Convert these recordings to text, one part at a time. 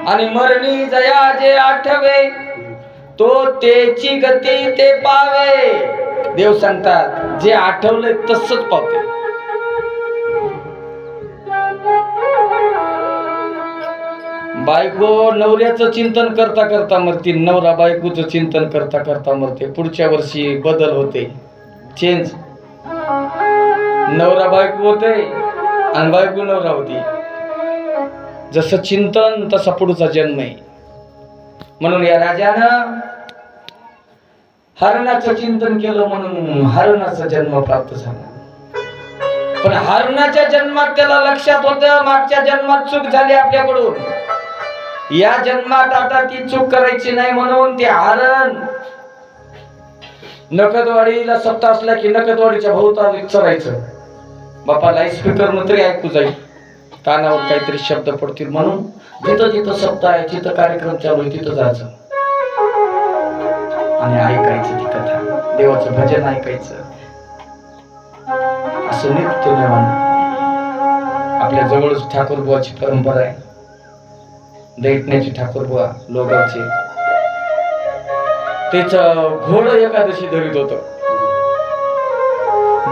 आणि मरणी जया जे आठवे तो तेची गती ते पावे. देव सांगतात जे आठवलंय तसंच पावते. बायको नवऱ्याचं चिंतन करता करता मरते, नवरा बायकोचं चिंतन करता करता मरते. पुढच्या वर्षी बदल होते, चेंज. नवरा बायको होते आणि बायको नवरा होती. जसं चिंतन तसा पुढचा जन्म आहे. म्हणून या राजानं हरणाचं चिंतन केलं म्हणून हरणाचा जन्म प्राप्त झाला. पण हरणाच्या जन्मात त्याला लक्षात होतं मागच्या जन्मात चूक झाली आपल्याकडून, या जन्मात आता ती चूक करायची नाही. म्हणून ते हरण नकदवाडीला सप्ताह असला की नकदवाडीच्या भोवताली चरायचं. बापा लाईस्पीकर तरी ऐकू जाईल, कानावर काहीतरी शब्द पडतील. म्हणून जिथं जिथं सप्ताह आहे, जिथं कार्यक्रम चालू आहे तिथं जायचं आणि ऐकायचं ती कथा, देवाचं भजन ऐकायचं. असं नित्य नेमान आपल्या जवळच ठाकूरबुवाची परंपरा आहे. दैठण्याची ठाकूरबुवा लोगावचे, तेच घोड एकादशी धरीत होत.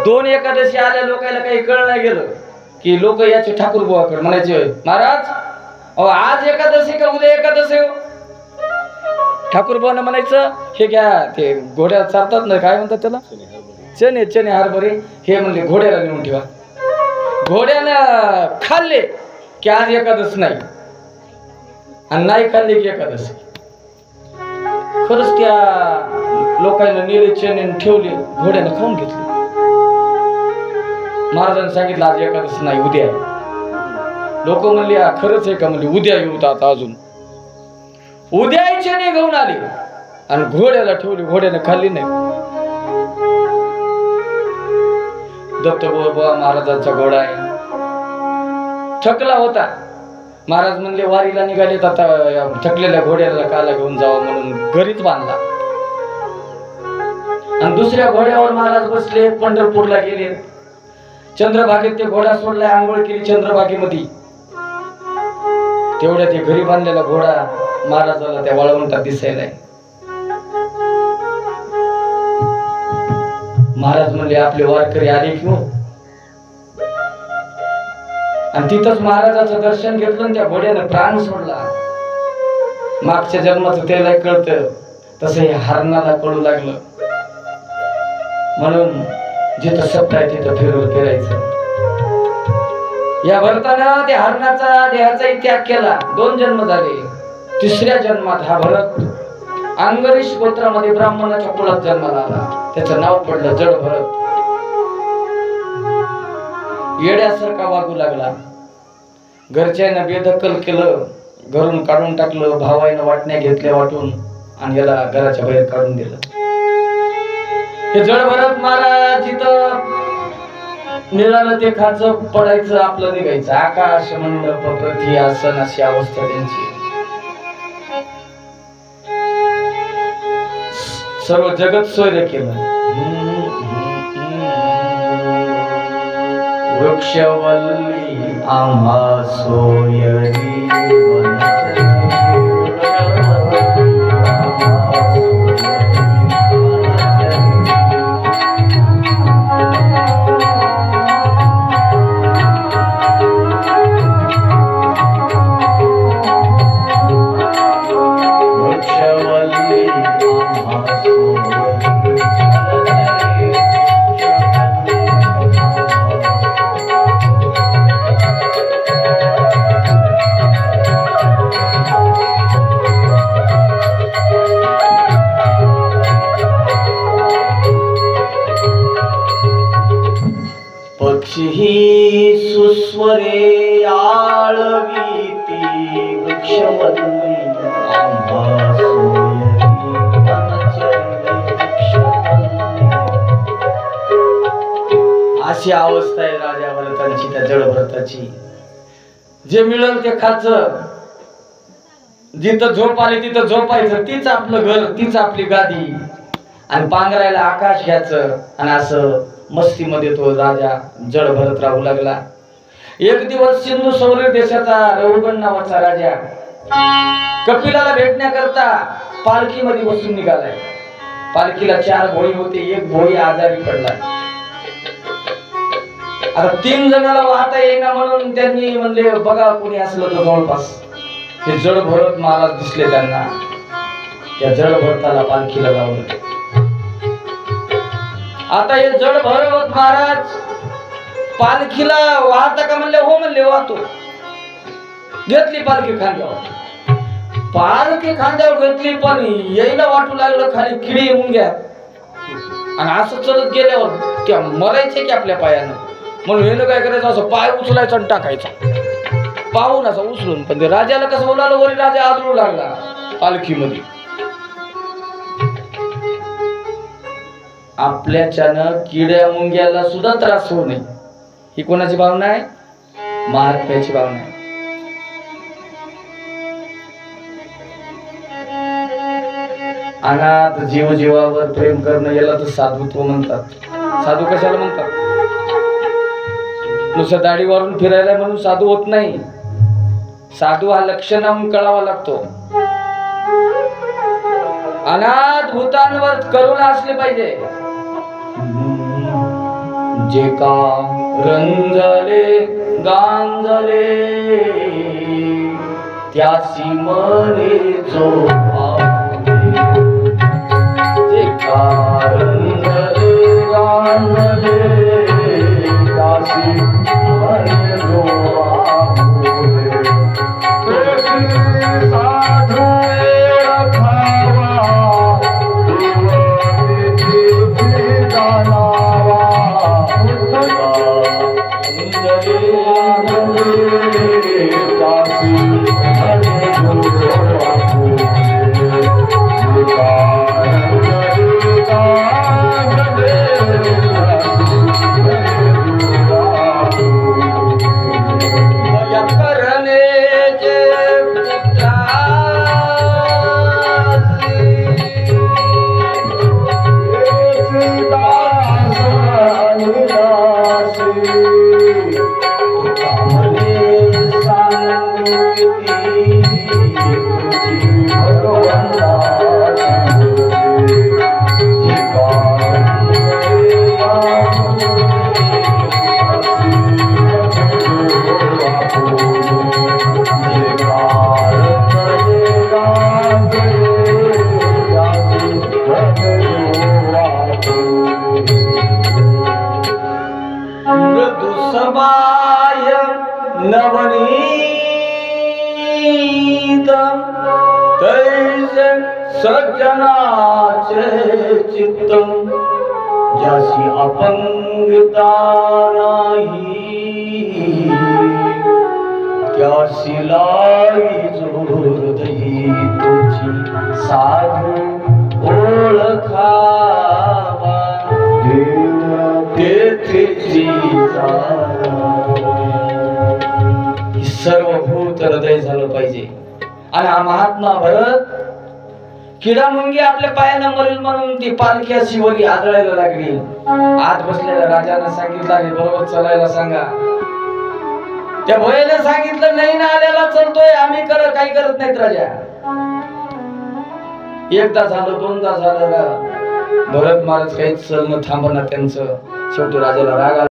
2 एकादशी आल्या लोकांना काही कळ नाही गेलं की लोक याचे ठाकूरबुवाकडे म्हणायचे, महाराज आज एकादशी का उद्या एकादशी हो? ठाकूरबुवानं म्हणायचं हे घ्या, ते घोड्या चालतात ना, काय म्हणतात त्याला, चणे हरभरे, हे म्हणले घोड्याला नेऊन ठेवा. घोड्यानं खाल्ले की आज एकादश नाही, आणि नाही खाल्ले की एकादशी. खरंच त्या लोकांना नेले चणे ठेवले, घोड्यानं खाऊन घेतले. महाराजांनी सांगितलं आज एकादशी नाही, उद्या आहे. लोक म्हणले खरंच आहे का? म्हणले उद्या येऊ. आता अजून उद्या चणे घेऊन आले आणि घोड्याला ठेवले, घोड्यानं खाल्ली नाही. दत्तबुवा महाराजांचा घोडा आहे, थकला होता. महाराज म्हणले वारीला निघालेत, आता थकलेल्या घोड्याला काला घेऊन जावा म्हणून घरीच बांधला. आणि दुसऱ्या घोड्यावर महाराज बसले, पंढरपूरला गेले. चंद्रभागेत ते घोडा सोडलाय, आंघोळ केली चंद्रभागेमध्ये. तेवढ्या ते घरी बांधलेला घोडा महाराजाला त्या वाळवंटात दिसायलाय. महाराज म्हणले आपले वारकरी आले की हो. आणि तिथंच महाराजाचं दर्शन घेतलं आणि त्या घोड्यानं प्राण सोडला. मागच्या जन्माचं त्याला कळतं तसं हे हरणाला कळू लागलं. म्हणून जिथं सत्ता आहे तिथं फिरायचं. या भरतानं त्या हरणाचा देहाचा त्याग केला. 2 जन्म झाले. 3ऱ्या जन्मात हा भरत अंगरीश गोत्रामध्ये ब्राह्मणाच्या कुळात जन्माला आला. त्याचं नाव पडलं जड भरत. येड्यासारखा वागू लागला. घरच्यांना बेदखल केलं, घरून काढून टाकलं. भावाईनं वाटण्या घेतल्या वाटून आणि याला घराच्या बाहेर काढून दिलं. हे जड भरत महाराज जिथं मिळालं ते खायचं, पडायचं, आपलं निघायचं. आकाश मंडप पृथ्वी आसन अशी अवस्था त्यांची. सर्व जगत सोय केलं. वृक्षवल्ली आम्हा सोयरी सुस्वरे आळवीती वृक्षवल्ली आम्हा सोयरी अशी अवस्था आहे राजा भरतांची, त्या जड भरताची. जे मिळेल ते खायचं, जिथं झोप आली तिथं झोपायचं. तीच आपलं घर, तीच आपली गादी, आणि पांघरायला आकाश घ्यायचं. आणि असं मस्तीमध्ये तो राजा जड भरत राहू लागला. एक दिवस सिंधू सौर देशाचा रघुगण नावाचा राजा कपिलाला भेटण्याकरता पालखीमध्ये बसून निघालाय. पालखीला 4 भोई होते, एक भोई आजारी पडला. आता 3 जणाला वाहता येईना म्हणून त्यांनी म्हणले बघा कोणी असलं तर जवळपास. हे जड भरत महाराज दिसले त्यांना. त्या जड भरताला पालखीला लावलं. आता हे जड भरत महाराज पालखीला वाहता का म्हणले, हो म्हणले वाहतो. घेतली पालखी खांद्यावर. पालखी खांद्यावर घेतली पण यायला वाटू लागलं खाली किडी मुंग्या. आणि असं चलत गेल्यावर त्या मरायचे की आपल्या पायानं. म्हणून हे काय करायचं, असं पाय उचलायचा आणि टाकायचा पाहून असं उचलून. पण ते राजाला कसं बोलावलं, वरी राजा आदळू लागला पालखीमध्ये. आपल्याच्यानं किड्या मुंग्याला सुद्धा त्रास होऊ नये ही कोणाची भावना आहे? महात्म्याची भावना आहे. अनाथ जीव जीवावर प्रेम करणं याला तर साधुत्व म्हणतात. साधू कशाला म्हणतात? नुसतं दाढीवरून फिरायला म्हणून साधू होत नाही. साधू हा लक्षणाहून कळावा लागतो. अनाथ भूतांवर करुणा असली पाहिजे. जे का रंजले गांजले त्यासी मने जो जे का रंजले गांजले त्यासी मने जो साधू सज्जनाचे चित्तम ज्यासी अपंगता नाही त्यासी लाई जोरदही तुझी साधू ओळखावा तेथेची सर्वभूत हृदय झालं पाहिजे. आणि हा महात्मा भरत किडा मुंगी आपल्या पायानं मरेल म्हणून ती पालखी अशी वरी आदळायला लागली. आत बसलेल्या राजानं सांगितलं बरोबर चालायला सांगा. त्या भोयाने सांगितलं नाही ना आल्याला चलतोय आम्ही काही करत नाहीत राजा. एकदा झालं दोनदा झालं भरत महाराज काहीच चलणं थांबणार त्यांचं. शेवटी राजाला राग आला.